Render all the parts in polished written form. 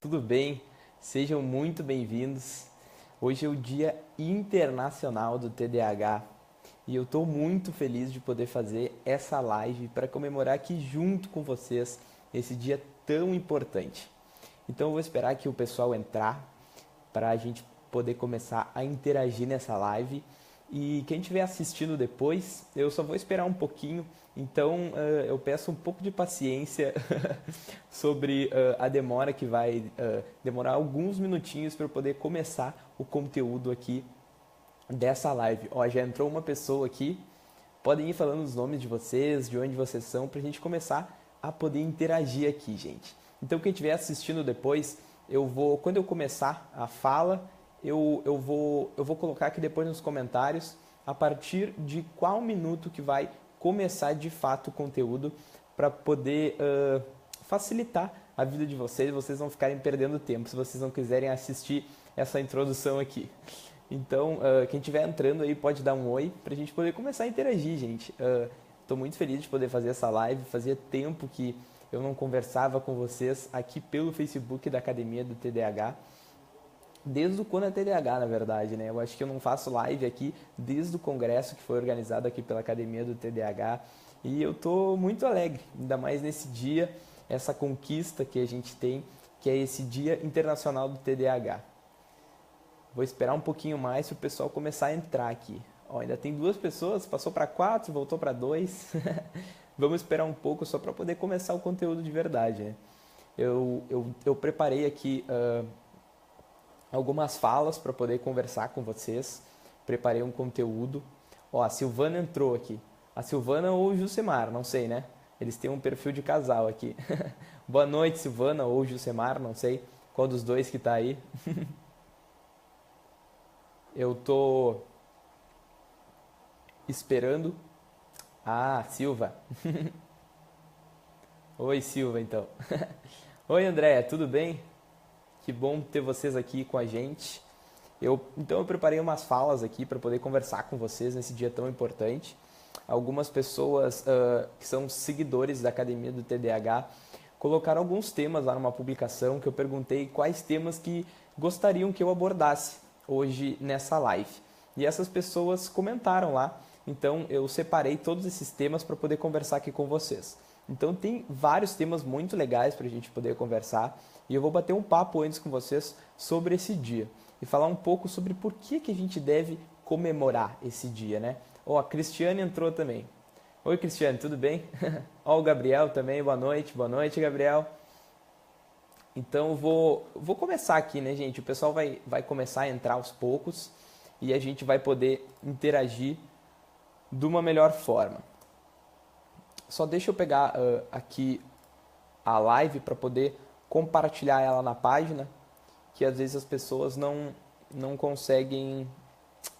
Tudo bem? Sejam muito bem-vindos. Hoje é o Dia Internacional do TDAH e eu estou muito feliz de poder fazer essa live para comemorar aqui junto com vocês esse dia tão importante. Então eu vou esperar que o pessoal entrar para a gente poder começar a interagir nessa live. E quem estiver assistindo depois, eu só vou esperar um pouquinho, então eu peço um pouco de paciência sobre a demora que vai demorar alguns minutinhos para eu poder começar o conteúdo aqui dessa live. Ó, já entrou uma pessoa aqui, podem ir falando os nomes de vocês, de onde vocês são, para a gente começar a poder interagir aqui, gente. Então quem estiver assistindo depois, quando eu começar a fala, eu vou colocar aqui depois nos comentários a partir de qual minuto que vai começar de fato o conteúdo para poder facilitar a vida de vocês não ficarem perdendo tempo se vocês não quiserem assistir essa introdução aqui. Então, quem estiver entrando aí pode dar um oi para a gente poder começar a interagir, gente. Estou muito feliz de poder fazer essa live, fazia tempo que eu não conversava com vocês aqui pelo Facebook da Academia do TDAH. Desde o quando é TDAH, na verdade, né? Eu acho que eu não faço live aqui desde o congresso que foi organizado aqui pela Academia do TDAH. E eu tô muito alegre, ainda mais nesse dia, essa conquista que a gente tem, que é esse Dia Internacional do TDAH. Vou esperar um pouquinho mais para o pessoal começar a entrar aqui. Ó, ainda tem 2 pessoas, passou para 4, voltou para 2. Vamos esperar um pouco só para poder começar o conteúdo de verdade, né? Eu preparei aqui algumas falas para poder conversar com vocês. Preparei um conteúdo. Ó, a Silvana entrou aqui. A Silvana ou o Jusemar, não sei, né? Eles têm um perfil de casal aqui. Boa noite, Silvana ou Jusemar, não sei qual dos dois que tá aí. Eu tô esperando. Ah, Silva. Oi, Silva, então. Oi, Andréia, tudo bem? Que bom ter vocês aqui com a gente. Então eu preparei umas falas aqui para poder conversar com vocês nesse dia tão importante. Algumas pessoas que são seguidores da Academia do TDAH colocaram alguns temas lá numa publicação que eu perguntei quais temas que gostariam que eu abordasse hoje nessa live. E essas pessoas comentaram lá, então eu separei todos esses temas para poder conversar aqui com vocês. Então tem vários temas muito legais para a gente poder conversar e eu vou bater um papo antes com vocês sobre esse dia e falar um pouco sobre por que a gente deve comemorar esse dia, né? Ó, a Cristiane entrou também. Oi, Cristiane, tudo bem? Ó, o Gabriel também, boa noite, Gabriel. Então eu vou começar aqui, né, gente? O pessoal vai começar a entrar aos poucos e a gente vai poder interagir de uma melhor forma. Só deixa eu pegar aqui a live para poder compartilhar ela na página, que às vezes as pessoas não conseguem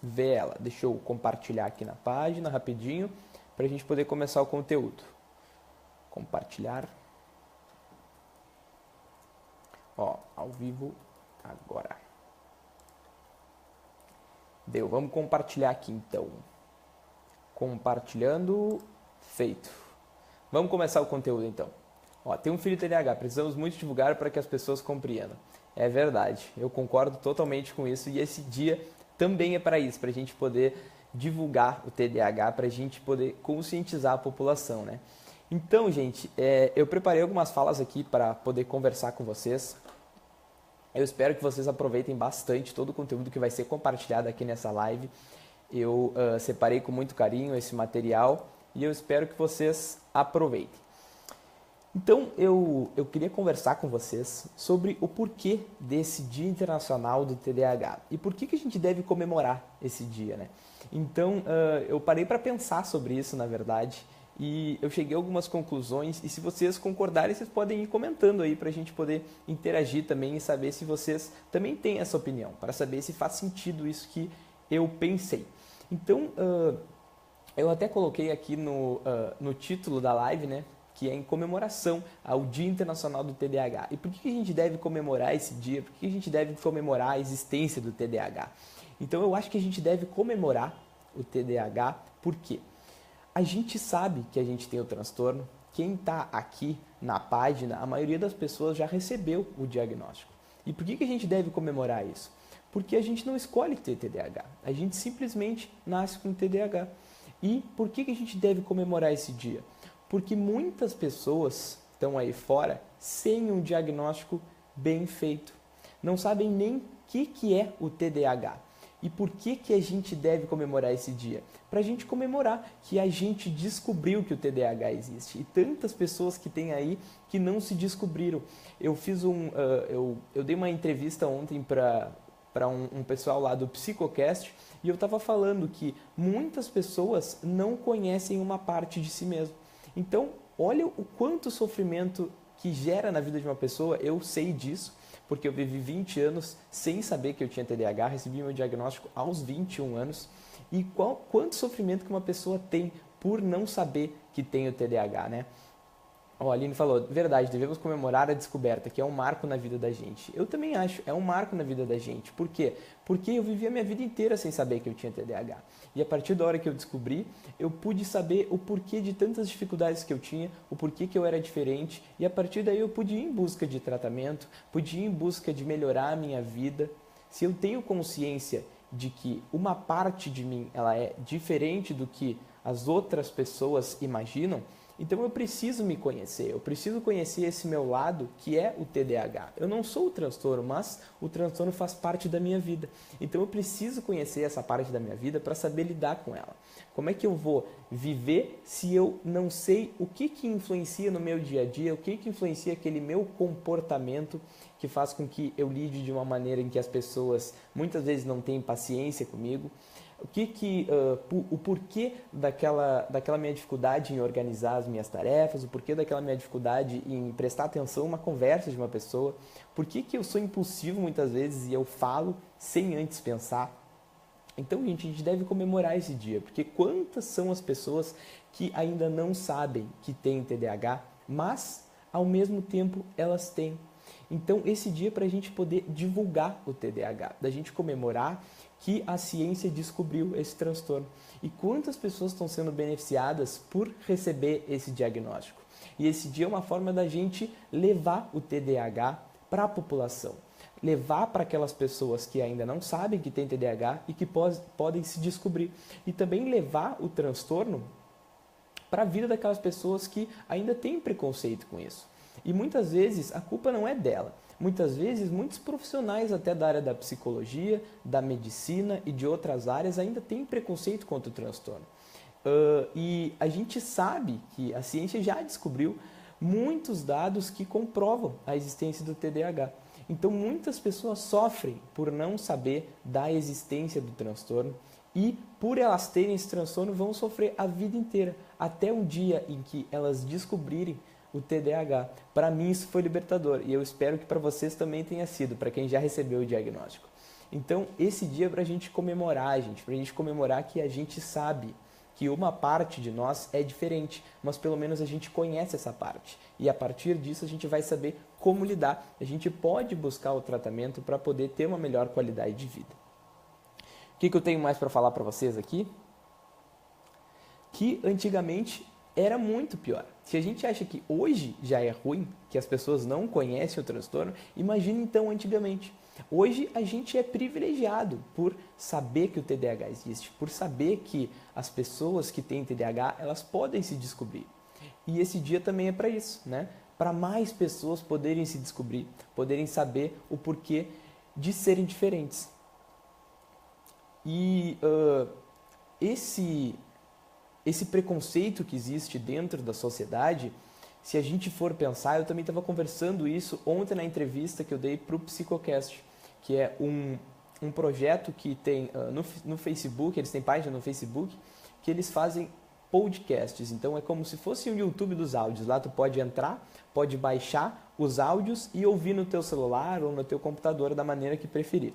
ver ela. Deixa eu compartilhar aqui na página rapidinho para a gente poder começar o conteúdo. Compartilhar. Ó, ao vivo agora. Deu, vamos compartilhar aqui então. Compartilhando, feito. Vamos começar o conteúdo então. Ó, tem um filho TDAH, precisamos muito divulgar para que as pessoas compreendam. É verdade, eu concordo totalmente com isso e esse dia também é para isso, para a gente poder divulgar o TDAH, para a gente poder conscientizar a população, né? Então, gente, eu preparei algumas falas aqui para poder conversar com vocês. Eu espero que vocês aproveitem bastante todo o conteúdo que vai ser compartilhado aqui nessa live. Eu separei com muito carinho esse material e eu espero que vocês aproveitem. Então, eu queria conversar com vocês sobre o porquê desse Dia Internacional do TDAH e por que a gente deve comemorar esse dia, né? Então, eu parei para pensar sobre isso, na verdade, e eu cheguei a algumas conclusões e se vocês concordarem, vocês podem ir comentando aí para a gente poder interagir também e saber se vocês também têm essa opinião, para saber se faz sentido isso que eu pensei. Então, eu até coloquei aqui no título da live, né? Que é em comemoração ao Dia Internacional do TDAH. E por que a gente deve comemorar esse dia? Por que a gente deve comemorar a existência do TDAH? Então eu acho que a gente deve comemorar o TDAH porque a gente sabe que a gente tem o transtorno, quem está aqui na página, a maioria das pessoas já recebeu o diagnóstico. E por que a gente deve comemorar isso? Porque a gente não escolhe ter TDAH, a gente simplesmente nasce com TDAH. E por que a gente deve comemorar esse dia? Porque muitas pessoas estão aí fora sem um diagnóstico bem feito. Não sabem nem o que é o TDAH. E por que a gente deve comemorar esse dia? Para a gente comemorar que a gente descobriu que o TDAH existe. E tantas pessoas que tem aí que não se descobriram. Eu fiz eu dei uma entrevista ontem para um pessoal lá do Psicocast e eu estava falando que muitas pessoas não conhecem uma parte de si mesmo. Então, olha o quanto sofrimento que gera na vida de uma pessoa, eu sei disso, porque eu vivi 20 anos sem saber que eu tinha TDAH, recebi meu diagnóstico aos 21 anos, e quanto sofrimento que uma pessoa tem por não saber que tem o TDAH, né? A Aline falou, verdade, devemos comemorar a descoberta, que é um marco na vida da gente. Eu também acho, é um marco na vida da gente. Por quê? Porque eu vivi a minha vida inteira sem saber que eu tinha TDAH. E a partir da hora que eu descobri, eu pude saber o porquê de tantas dificuldades que eu tinha, o porquê que eu era diferente, e a partir daí eu pude ir em busca de tratamento, pude ir em busca de melhorar a minha vida. Se eu tenho consciência de que uma parte de mim ela é diferente do que as outras pessoas imaginam, então eu preciso me conhecer, eu preciso conhecer esse meu lado que é o TDAH. Eu não sou o transtorno, mas o transtorno faz parte da minha vida. Então eu preciso conhecer essa parte da minha vida para saber lidar com ela. Como é que eu vou viver se eu não sei o que influencia no meu dia a dia, o que influencia aquele meu comportamento que faz com que eu lide de uma maneira em que as pessoas muitas vezes não têm paciência comigo. O porquê daquela minha dificuldade em organizar as minhas tarefas, o porquê daquela minha dificuldade em prestar atenção a uma conversa de uma pessoa, por que eu sou impulsivo muitas vezes e eu falo sem antes pensar. Então, gente, a gente deve comemorar esse dia, porque quantas são as pessoas que ainda não sabem que têm TDAH, mas ao mesmo tempo elas têm. Então, esse dia é para a gente poder divulgar o TDAH, da gente comemorar que a ciência descobriu esse transtorno. E quantas pessoas estão sendo beneficiadas por receber esse diagnóstico. E esse dia é uma forma da gente levar o TDAH para a população. Levar para aquelas pessoas que ainda não sabem que tem TDAH e que podem se descobrir. E também levar o transtorno para a vida daquelas pessoas que ainda têm preconceito com isso. E muitas vezes a culpa não é dela. Muitas vezes, muitos profissionais até da área da psicologia, da medicina e de outras áreas ainda têm preconceito contra o transtorno. E a gente sabe que a ciência já descobriu muitos dados que comprovam a existência do TDAH. Então, muitas pessoas sofrem por não saber da existência do transtorno e, por elas terem esse transtorno, vão sofrer a vida inteira, até um dia em que elas descobrirem o TDAH. Para mim isso foi libertador e eu espero que para vocês também tenha sido, para quem já recebeu o diagnóstico. Então esse dia é para a gente comemorar, para a gente comemorar que a gente sabe que uma parte de nós é diferente, mas pelo menos a gente conhece essa parte e a partir disso a gente vai saber como lidar. A gente pode buscar o tratamento para poder ter uma melhor qualidade de vida. O que eu tenho mais para falar para vocês aqui? Que antigamente era muito pior. Se a gente acha que hoje já é ruim, que as pessoas não conhecem o transtorno, imagine então antigamente. Hoje a gente é privilegiado por saber que o TDAH existe, por saber que as pessoas que têm TDAH, elas podem se descobrir. E esse dia também é para isso, né? Para mais pessoas poderem se descobrir, poderem saber o porquê de serem diferentes. E esse preconceito que existe dentro da sociedade, se a gente for pensar, eu também estava conversando isso ontem na entrevista que eu dei para o Psicocast, que é um projeto que tem no Facebook, eles têm página no Facebook, que eles fazem podcasts. Então é como se fosse um YouTube dos áudios. Lá tu pode entrar, pode baixar os áudios e ouvir no teu celular ou no teu computador da maneira que preferir.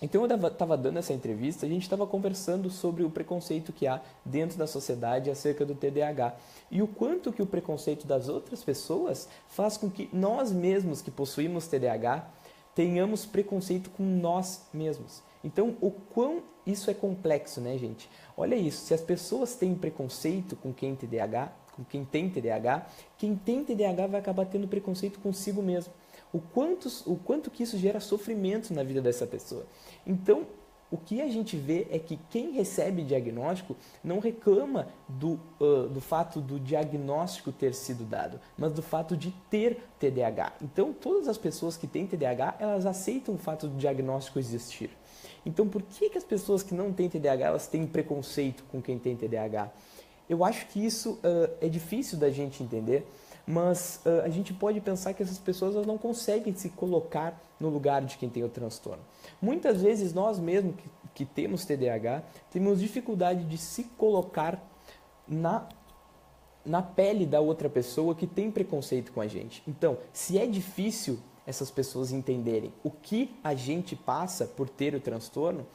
Então eu estava dando essa entrevista, a gente estava conversando sobre o preconceito que há dentro da sociedade acerca do TDAH e o quanto que o preconceito das outras pessoas faz com que nós mesmos que possuímos TDAH tenhamos preconceito com nós mesmos. Então o quão isso é complexo, né, gente? Olha isso, se as pessoas têm preconceito com quem tem TDAH, com quem tem TDAH vai acabar tendo preconceito consigo mesmo. O quanto que isso gera sofrimento na vida dessa pessoa. Então, o que a gente vê é que quem recebe diagnóstico não reclama do fato do diagnóstico ter sido dado, mas do fato de ter TDAH. Então, todas as pessoas que têm TDAH, elas aceitam o fato do diagnóstico existir. Então, por que as pessoas que não têm TDAH, elas têm preconceito com quem tem TDAH? Eu acho que isso é difícil da gente entender, mas a gente pode pensar que essas pessoas elas não conseguem se colocar no lugar de quem tem o transtorno. Muitas vezes nós mesmos que temos TDAH, temos dificuldade de se colocar na pele da outra pessoa que tem preconceito com a gente. Então, se é difícil essas pessoas entenderem o que a gente passa por ter o transtorno,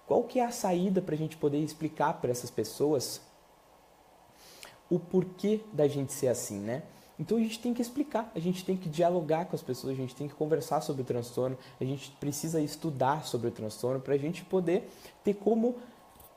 qual que é a saída para a gente poder explicar para essas pessoas o porquê da gente ser assim, né? Então a gente tem que explicar, a gente tem que dialogar com as pessoas, a gente tem que conversar sobre o transtorno, a gente precisa estudar sobre o transtorno para a gente poder ter como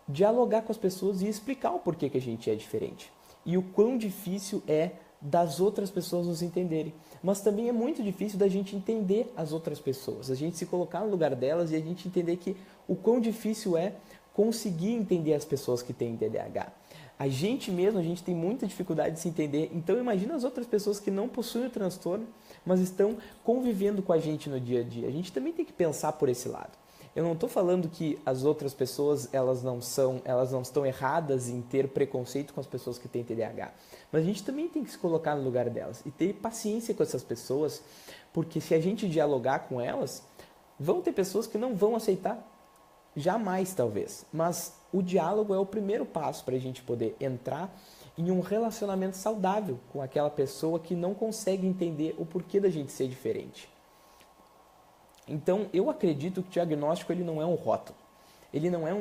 dialogar com as pessoas e explicar o porquê que a gente é diferente. E o quão difícil é das outras pessoas nos entenderem. Mas também é muito difícil da gente entender as outras pessoas, a gente se colocar no lugar delas e a gente entender que o quão difícil é conseguir entender as pessoas que têm TDAH. A gente tem muita dificuldade de se entender, então imagina as outras pessoas que não possuem o transtorno, mas estão convivendo com a gente no dia a dia. A gente também tem que pensar por esse lado. Eu não estou falando que as outras pessoas elas não estão erradas em ter preconceito com as pessoas que têm TDAH, mas a gente também tem que se colocar no lugar delas e ter paciência com essas pessoas, porque se a gente dialogar com elas, vão ter pessoas que não vão aceitar. Jamais, talvez. Mas o diálogo é o primeiro passo para a gente poder entrar em um relacionamento saudável com aquela pessoa que não consegue entender o porquê da gente ser diferente. Então, eu acredito que o diagnóstico ele não é um rótulo. Ele não é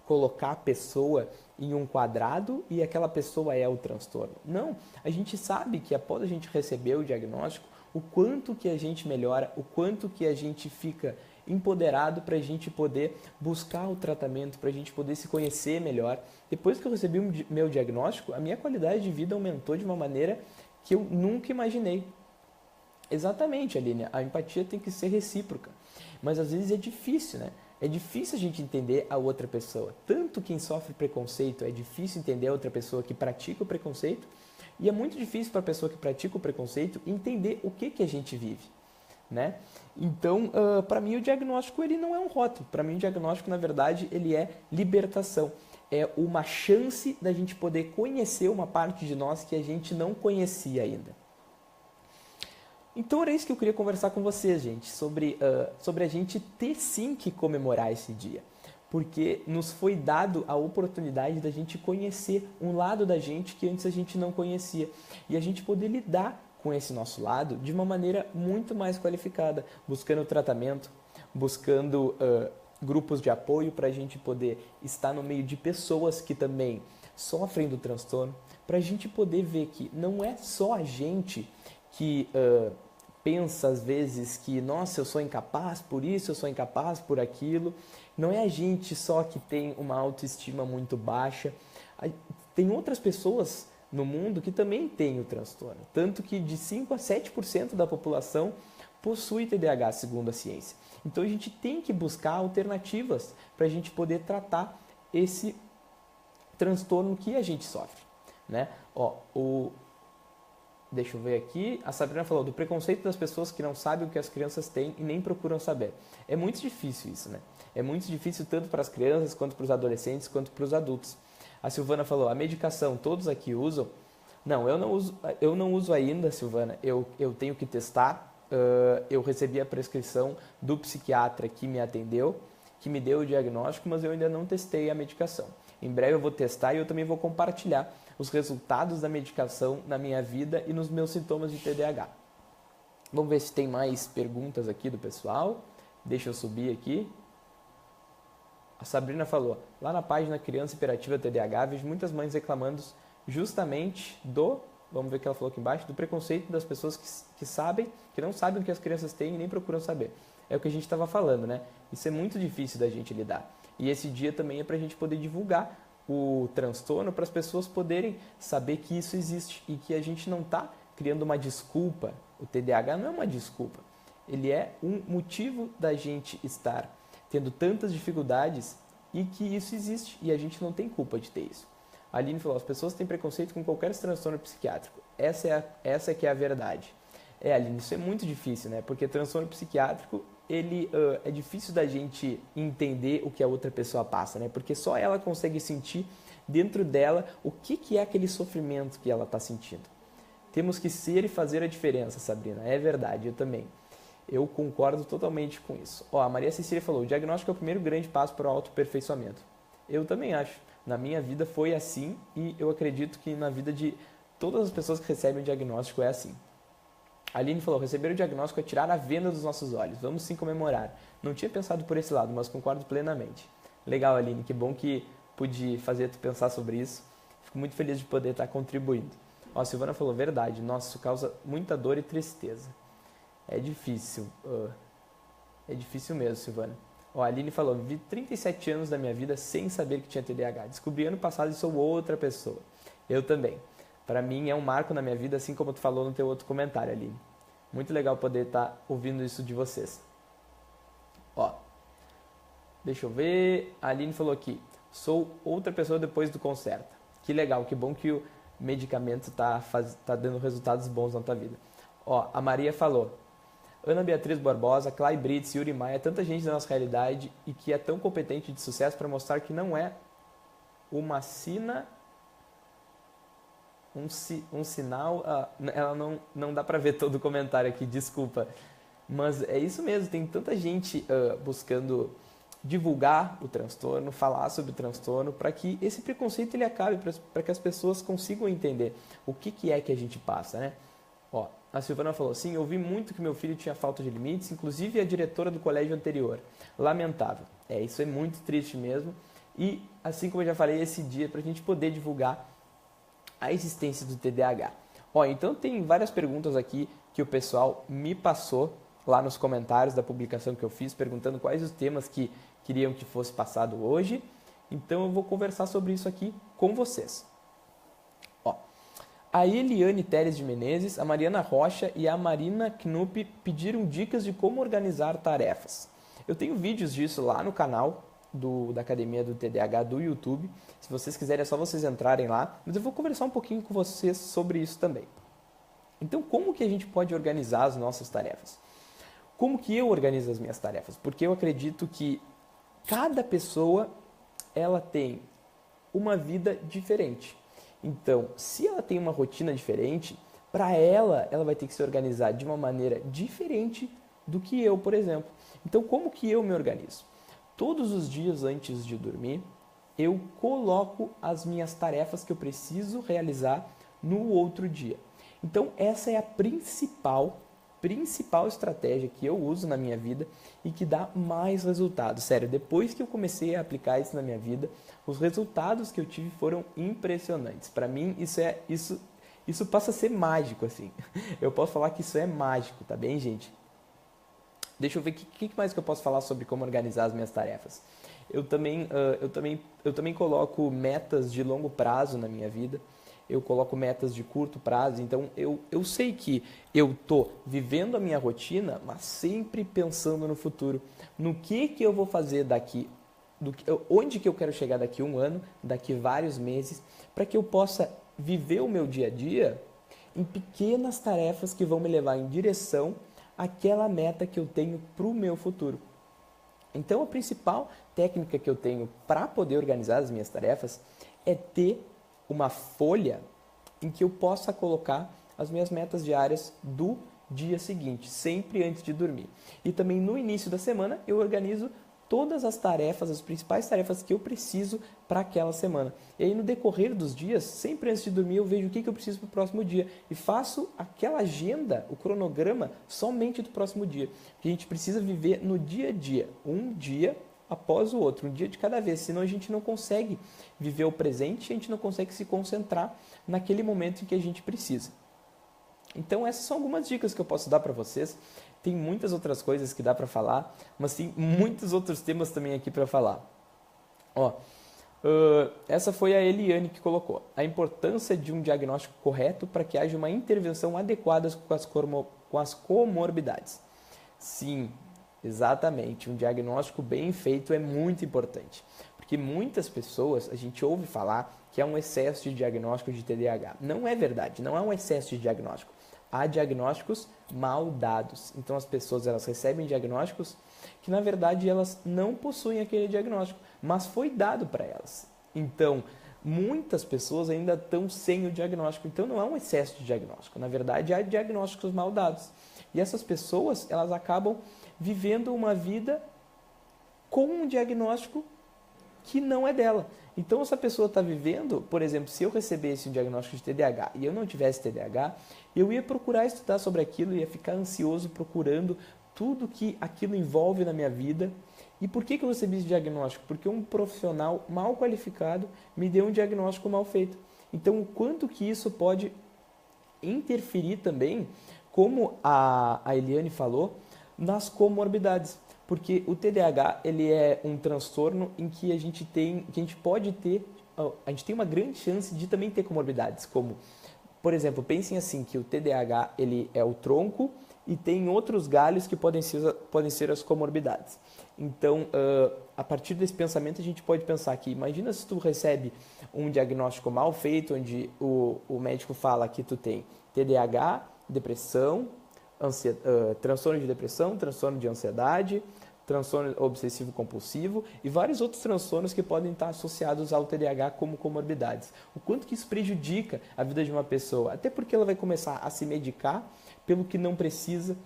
colocar a pessoa em um quadrado e aquela pessoa é o transtorno. Não, a gente sabe que após a gente receber o diagnóstico, o quanto que a gente melhora, o quanto que a gente fica empoderado para a gente poder buscar o tratamento, para a gente poder se conhecer melhor. Depois que eu recebi o meu diagnóstico, a minha qualidade de vida aumentou de uma maneira que eu nunca imaginei. Exatamente, Aline, a empatia tem que ser recíproca, mas às vezes é difícil, né? É difícil a gente entender a outra pessoa. Tanto quem sofre preconceito, é difícil entender a outra pessoa que pratica o preconceito, e é muito difícil para a pessoa que pratica o preconceito entender o que a gente vive. Né? Então, para mim o diagnóstico ele não é um rótulo. Para mim o diagnóstico, na verdade, ele é libertação. É uma chance da gente poder conhecer uma parte de nós que a gente não conhecia ainda. Então era isso que eu queria conversar com vocês, gente, sobre a gente ter sim que comemorar esse dia. Porque nos foi dado a oportunidade da gente conhecer um lado da gente que antes a gente não conhecia. E a gente poder lidar com esse nosso lado de uma maneira muito mais qualificada, buscando tratamento, buscando grupos de apoio para a gente poder estar no meio de pessoas que também sofrem do transtorno, para a gente poder ver que não é só a gente que pensa às vezes que, nossa, eu sou incapaz por isso, eu sou incapaz por aquilo. Não é a gente só que tem uma autoestima muito baixa. Tem outras pessoas no mundo que também têm o transtorno. Tanto que de 5 a 7% da população possui TDAH, segundo a ciência. Então a gente tem que buscar alternativas para a gente poder tratar esse transtorno que a gente sofre. Né? Deixa eu ver aqui. A Sabrina falou do preconceito das pessoas que não sabem o que as crianças têm e nem procuram saber. É muito difícil isso, né? É muito difícil tanto para as crianças, quanto para os adolescentes, quanto para os adultos. A Silvana falou, a medicação todos aqui usam? Não, eu não uso ainda, Silvana. Eu tenho que testar. Eu recebi a prescrição do psiquiatra que me atendeu, que me deu o diagnóstico, mas eu ainda não testei a medicação. Em breve eu vou testar e eu também vou compartilhar os resultados da medicação na minha vida e nos meus sintomas de TDAH. Vamos ver se tem mais perguntas aqui do pessoal. Deixa eu subir aqui. A Sabrina falou, lá na página Criança Hiperativa TDAH, vejo muitas mães reclamando justamente vamos ver o que ela falou aqui embaixo, do preconceito das pessoas que não sabem o que as crianças têm e nem procuram saber. É o que a gente estava falando, né? Isso é muito difícil da gente lidar. E esse dia também é para a gente poder divulgar o transtorno para as pessoas poderem saber que isso existe e que a gente não está criando uma desculpa. O TDAH não é uma desculpa, ele é um motivo da gente estar tendo tantas dificuldades e que isso existe e a gente não tem culpa de ter isso. A Aline falou, as pessoas têm preconceito com qualquer transtorno psiquiátrico. Essa que é a verdade. Aline, isso é muito difícil, né? Porque transtorno psiquiátrico, ele é difícil da gente entender o que a outra pessoa passa, né? Porque só ela consegue sentir dentro dela o que é aquele sofrimento que ela está sentindo. Temos que ser e fazer a diferença, Sabrina. É verdade, eu também. Eu concordo totalmente com isso. Ó, a Maria Cecília falou, o diagnóstico é o primeiro grande passo para o autoaperfeiçoamento. Eu também acho. Na minha vida foi assim e eu acredito que na vida de todas as pessoas que recebem o diagnóstico é assim. A Aline falou, receber o diagnóstico é tirar a venda dos nossos olhos. Vamos sim comemorar. Não tinha pensado por esse lado, mas concordo plenamente. Legal, Aline. Que bom que pude fazer tu pensar sobre isso. Fico muito feliz de poder estar contribuindo. Ó, a Silvana falou, verdade. Nossa, isso causa muita dor e tristeza. É difícil. É difícil mesmo, Silvana. Ó, a Aline falou, vivi 37 anos da minha vida sem saber que tinha TDAH. Descobri ano passado e sou outra pessoa. Eu também. Para mim é um marco na minha vida, assim como tu falou no teu outro comentário, Aline. Muito legal poder estar ouvindo isso de vocês. Ó, deixa eu ver. A Aline falou aqui, sou outra pessoa depois do Concerta. Que legal, que bom que o medicamento tá dando resultados bons na tua vida. Ó, a Maria falou, Ana Beatriz Barbosa, Clay Brits, Yuri Maia, tanta gente da nossa realidade e que é tão competente e de sucesso para mostrar que não é uma sina, um sinal. Ela não dá para ver todo o comentário aqui, desculpa. Mas é isso mesmo, tem tanta gente buscando divulgar o transtorno, falar sobre o transtorno, para que esse preconceito ele acabe, para que as pessoas consigam entender o que é que a gente passa, né? Ó, a Silvana falou, sim, eu vi muito que meu filho tinha falta de limites, inclusive a diretora do colégio anterior. Lamentável. Isso é muito triste mesmo. E, assim como eu já falei, esse dia é para a gente poder divulgar a existência do TDAH. Ó, então tem várias perguntas aqui que o pessoal me passou lá nos comentários da publicação que eu fiz, perguntando quais os temas que queriam que fosse passado hoje. Então eu vou conversar sobre isso aqui com vocês. A Eliane Teres de Menezes, a Mariana Rocha e a Marina Knupp pediram dicas de como organizar tarefas. Eu tenho vídeos disso lá no canal da Academia do TDAH do YouTube. Se vocês quiserem é só vocês entrarem lá. Mas eu vou conversar um pouquinho com vocês sobre isso também. Então, como que a gente pode organizar as nossas tarefas? Como que eu organizo as minhas tarefas? Porque eu acredito que cada pessoa ela tem uma vida diferente. Então, se ela tem uma rotina diferente, para ela vai ter que se organizar de uma maneira diferente do que eu, por exemplo. Então, como que eu me organizo? Todos os dias antes de dormir, eu coloco as minhas tarefas que eu preciso realizar no outro dia. Então, essa é a principal estratégia que eu uso na minha vida e que dá mais resultados. Sério, depois que eu comecei a aplicar isso na minha vida, os resultados que eu tive foram impressionantes. Para mim, isso passa a ser mágico, assim. Eu posso falar que isso é mágico, tá bem, gente? Deixa eu ver o que mais que eu posso falar sobre como organizar as minhas tarefas. Eu também coloco metas de longo prazo na minha vida. Eu coloco metas de curto prazo, então eu sei que eu estou vivendo a minha rotina, mas sempre pensando no futuro, no que eu vou fazer onde que eu quero chegar daqui 1 ano, daqui vários meses, para que eu possa viver o meu dia a dia em pequenas tarefas que vão me levar em direção àquela meta que eu tenho para o meu futuro. Então a principal técnica que eu tenho para poder organizar as minhas tarefas é ter uma folha em que eu possa colocar as minhas metas diárias do dia seguinte, sempre antes de dormir. E também no início da semana eu organizo todas as tarefas, as principais tarefas que eu preciso para aquela semana. E aí no decorrer dos dias, sempre antes de dormir, eu vejo o que eu preciso para o próximo dia e faço aquela agenda, o cronograma, somente do próximo dia. Porque a gente precisa viver no dia a dia, um dia após o outro, um dia de cada vez, senão a gente não consegue viver o presente, a gente não consegue se concentrar naquele momento em que a gente precisa. Então essas são algumas dicas que eu posso dar para vocês. Tem muitas outras coisas que dá para falar, mas tem muitos outros temas também aqui para falar. Ó, Essa foi a Eliane que colocou. A importância de um diagnóstico correto para que haja uma intervenção adequada com as comorbidades. Sim, exatamente. Um diagnóstico bem feito é muito importante. Porque muitas pessoas, a gente ouve falar que é um excesso de diagnóstico de TDAH. Não é verdade, não é um excesso de diagnóstico. Há diagnósticos mal dados. Então as pessoas elas recebem diagnósticos que na verdade elas não possuem aquele diagnóstico, mas foi dado para elas. Então, muitas pessoas ainda estão sem o diagnóstico. Então não há um excesso de diagnóstico. Na verdade, há diagnósticos mal dados. E essas pessoas, elas acabam vivendo uma vida com um diagnóstico que não é dela. Então, essa pessoa está vivendo, por exemplo, se eu recebesse um diagnóstico de TDAH e eu não tivesse TDAH, eu ia procurar estudar sobre aquilo, ia ficar ansioso procurando tudo que aquilo envolve na minha vida. E por que eu recebi esse diagnóstico? Porque um profissional mal qualificado me deu um diagnóstico mal feito. Então, o quanto que isso pode interferir também, como a Eliane falou, nas comorbidades. Porque o TDAH ele é um transtorno em que a gente tem uma grande chance de também ter comorbidades, como, por exemplo, pensem assim, que o TDAH ele é o tronco e tem outros galhos que podem ser as comorbidades. Então, a partir desse pensamento, a gente pode pensar que, imagina se tu recebe um diagnóstico mal feito, onde o médico fala que tu tem TDAH, depressão, transtorno de depressão, transtorno de ansiedade, transtorno obsessivo-compulsivo e vários outros transtornos que podem estar associados ao TDAH como comorbidades. O quanto que isso prejudica a vida de uma pessoa, até porque ela vai começar a se medicar pelo que não precisa,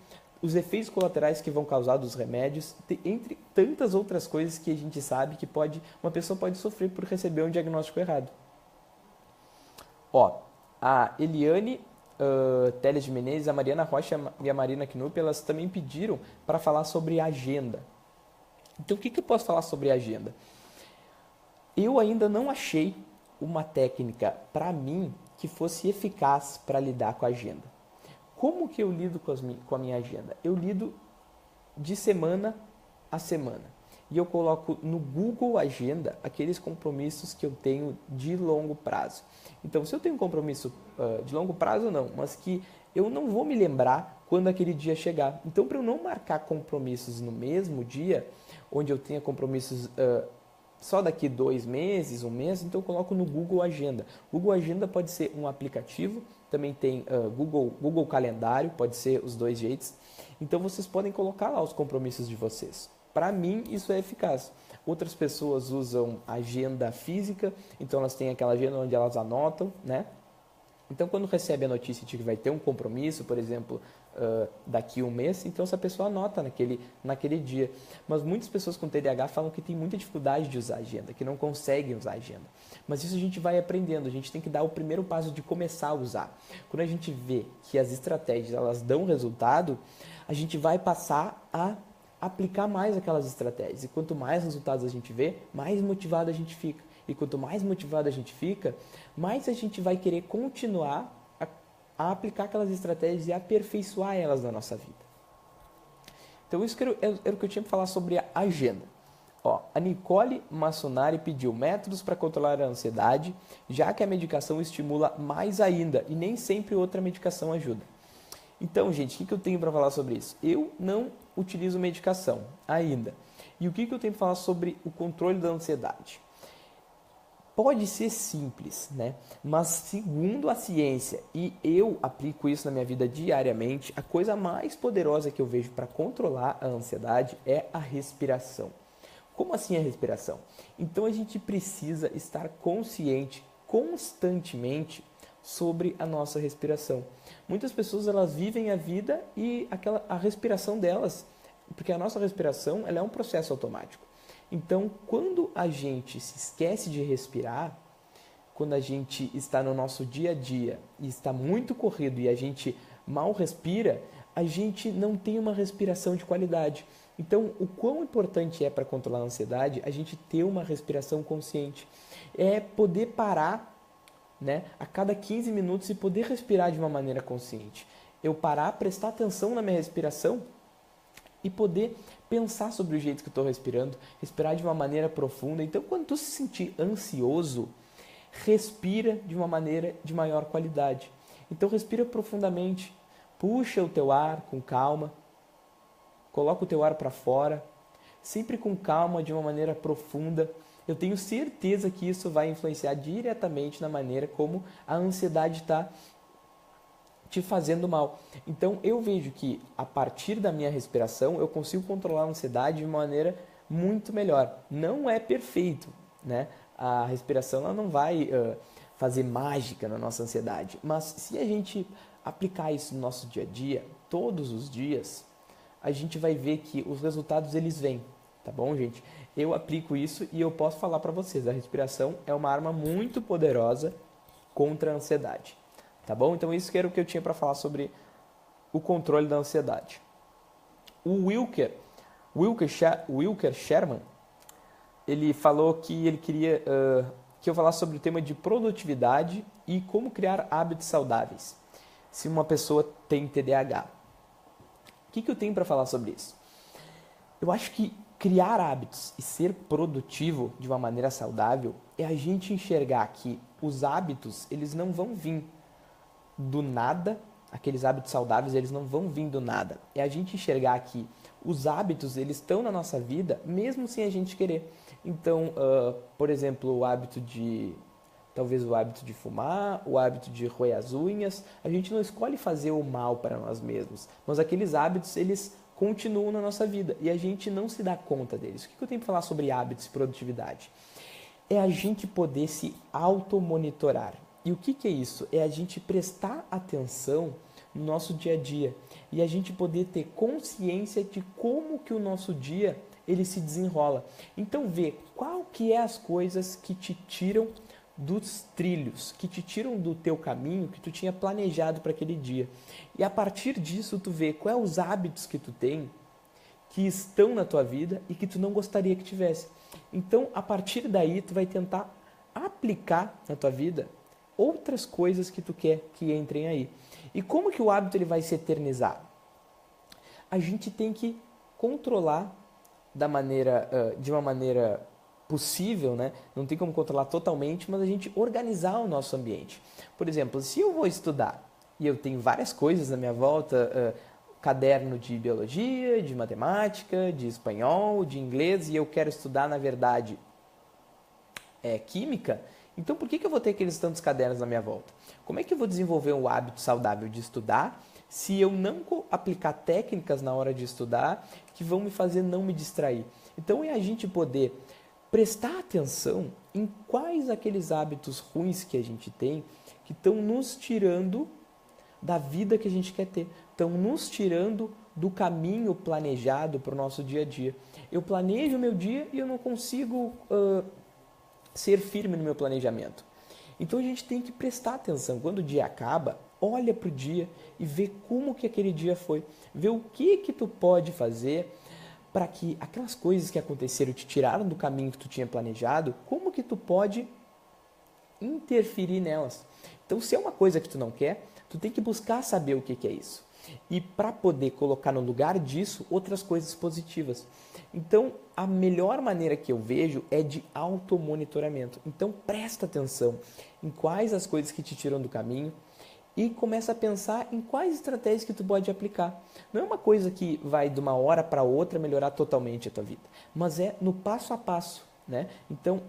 os efeitos colaterais que vão causar dos remédios, entre tantas outras coisas que a gente sabe que uma pessoa pode sofrer por receber um diagnóstico errado. A Eliane Teles de Menezes, a Mariana Rocha e a Marina Knupp, elas também pediram para falar sobre agenda. Então, o que eu posso falar sobre agenda? Eu ainda não achei uma técnica, para mim, que fosse eficaz para lidar com a agenda. Como que eu lido com a minha agenda? Eu lido de semana a semana. E eu coloco no Google Agenda aqueles compromissos que eu tenho de longo prazo. Então, se eu tenho um compromisso de longo prazo, não, mas que eu não vou me lembrar quando aquele dia chegar. Então, para eu não marcar compromissos no mesmo dia, onde eu tenha compromissos só daqui 2 meses, 1 mês, então eu coloco no Google Agenda. Google Agenda pode ser um aplicativo, também tem Google Calendário, pode ser os dois jeitos. Então, vocês podem colocar lá os compromissos de vocês. Para mim, isso é eficaz. Outras pessoas usam agenda física, então elas têm aquela agenda onde elas anotam, né? Então, quando recebe a notícia de que vai ter um compromisso, por exemplo, daqui 1 mês, então essa pessoa anota naquele dia. Mas muitas pessoas com TDAH falam que tem muita dificuldade de usar agenda, que não conseguem usar agenda. Mas isso a gente vai aprendendo, a gente tem que dar o primeiro passo de começar a usar. Quando a gente vê que as estratégias elas dão resultado, a gente vai passar a aplicar mais aquelas estratégias. E quanto mais resultados a gente vê, mais motivado a gente fica. E quanto mais motivado a gente fica, mais a gente vai querer continuar a aplicar aquelas estratégias e aperfeiçoar elas na nossa vida. Então isso era o que eu tinha para falar sobre a agenda. A Nicole Massonari pediu métodos para controlar a ansiedade, já que a medicação estimula mais ainda e nem sempre outra medicação ajuda. Então, gente, o que eu tenho para falar sobre isso? Eu não utilizo medicação ainda. E o que eu tenho para falar sobre o controle da ansiedade? Pode ser simples, né? Mas segundo a ciência, e eu aplico isso na minha vida diariamente, a coisa mais poderosa que eu vejo para controlar a ansiedade é a respiração. Como assim a respiração? Então a gente precisa estar consciente constantemente sobre a nossa respiração. Muitas pessoas elas vivem a vida e a respiração delas, porque a nossa respiração ela é um processo automático. Então, quando a gente se esquece de respirar, quando a gente está no nosso dia a dia e está muito corrido e a gente mal respira, a gente não tem uma respiração de qualidade. Então, o quão importante é para controlar a ansiedade a gente ter uma respiração consciente. É poder parar, né, a cada 15 minutos e poder respirar de uma maneira consciente. Eu parar, prestar atenção na minha respiração e poder pensar sobre o jeito que eu estou respirando, respirar de uma maneira profunda. Então, quando tu se sentir ansioso, respira de uma maneira de maior qualidade. Então, respira profundamente, puxa o teu ar com calma, coloca o teu ar para fora, sempre com calma, de uma maneira profunda. Eu tenho certeza que isso vai influenciar diretamente na maneira como a ansiedade está te fazendo mal. Então eu vejo que a partir da minha respiração eu consigo controlar a ansiedade de uma maneira muito melhor. Não é perfeito, né? A respiração ela não vai fazer mágica na nossa ansiedade, mas se a gente aplicar isso no nosso dia a dia, todos os dias, a gente vai ver que os resultados eles vêm, tá bom, gente? Eu aplico isso e eu posso falar para vocês, a respiração é uma arma muito poderosa contra a ansiedade, tá bom? Então isso que era o que eu tinha para falar sobre o controle da ansiedade. O Wilker Sherman, ele falou que ele queria que eu falasse sobre o tema de produtividade e como criar hábitos saudáveis, se uma pessoa tem TDAH. O que eu tenho para falar sobre isso? Eu acho que criar hábitos e ser produtivo de uma maneira saudável é a gente enxergar que os hábitos, eles não vão vir do nada, aqueles hábitos saudáveis, eles não vão vir do nada. É a gente enxergar que os hábitos, eles estão na nossa vida mesmo sem a gente querer. Então, por exemplo, talvez o hábito de fumar, o hábito de roer as unhas, a gente não escolhe fazer o mal para nós mesmos, mas aqueles hábitos, eles continuam na nossa vida e a gente não se dá conta deles. O que eu tenho para falar sobre hábitos e produtividade? É a gente poder se automonitorar. E o que é isso? É a gente prestar atenção no nosso dia a dia e a gente poder ter consciência de como que o nosso dia ele se desenrola. Então ver qual que é as coisas que te tiram dos trilhos, que te tiram do teu caminho que tu tinha planejado para aquele dia. E a partir disso tu vê quais os hábitos que tu tem que estão na tua vida e que tu não gostaria que tivesse. Então, a partir daí tu vai tentar aplicar na tua vida outras coisas que tu quer que entrem aí. E como que o hábito ele vai se eternizar? A gente tem que controlar de uma maneira possível, né? Não tem como controlar totalmente, mas a gente organizar o nosso ambiente. Por exemplo, se eu vou estudar e eu tenho várias coisas na minha volta, caderno de biologia, de matemática, de espanhol, de inglês, e eu quero estudar, na verdade, química, então por que eu vou ter aqueles tantos cadernos na minha volta? Como é que eu vou desenvolver um hábito saudável de estudar se eu não aplicar técnicas na hora de estudar que vão me fazer não me distrair? Então é a gente poder prestar atenção em quais aqueles hábitos ruins que a gente tem que estão nos tirando da vida que a gente quer ter, estão nos tirando do caminho planejado para o nosso dia a dia. Eu planejo o meu dia e eu não consigo ser firme no meu planejamento. Então a gente tem que prestar atenção. Quando o dia acaba, olha para o dia e vê como que aquele dia foi. Vê o que tu pode fazer para que aquelas coisas que aconteceram te tiraram do caminho que tu tinha planejado, como que tu pode interferir nelas. Então, se é uma coisa que tu não quer, tu tem que buscar saber o que é isso. E para poder colocar no lugar disso outras coisas positivas. Então, a melhor maneira que eu vejo é de automonitoramento. Então, presta atenção em quais as coisas que te tiram do caminho e começa a pensar em quais estratégias que tu pode aplicar. Não é uma coisa que vai de uma hora para outra melhorar totalmente a tua vida, mas é no passo a passo, né? Então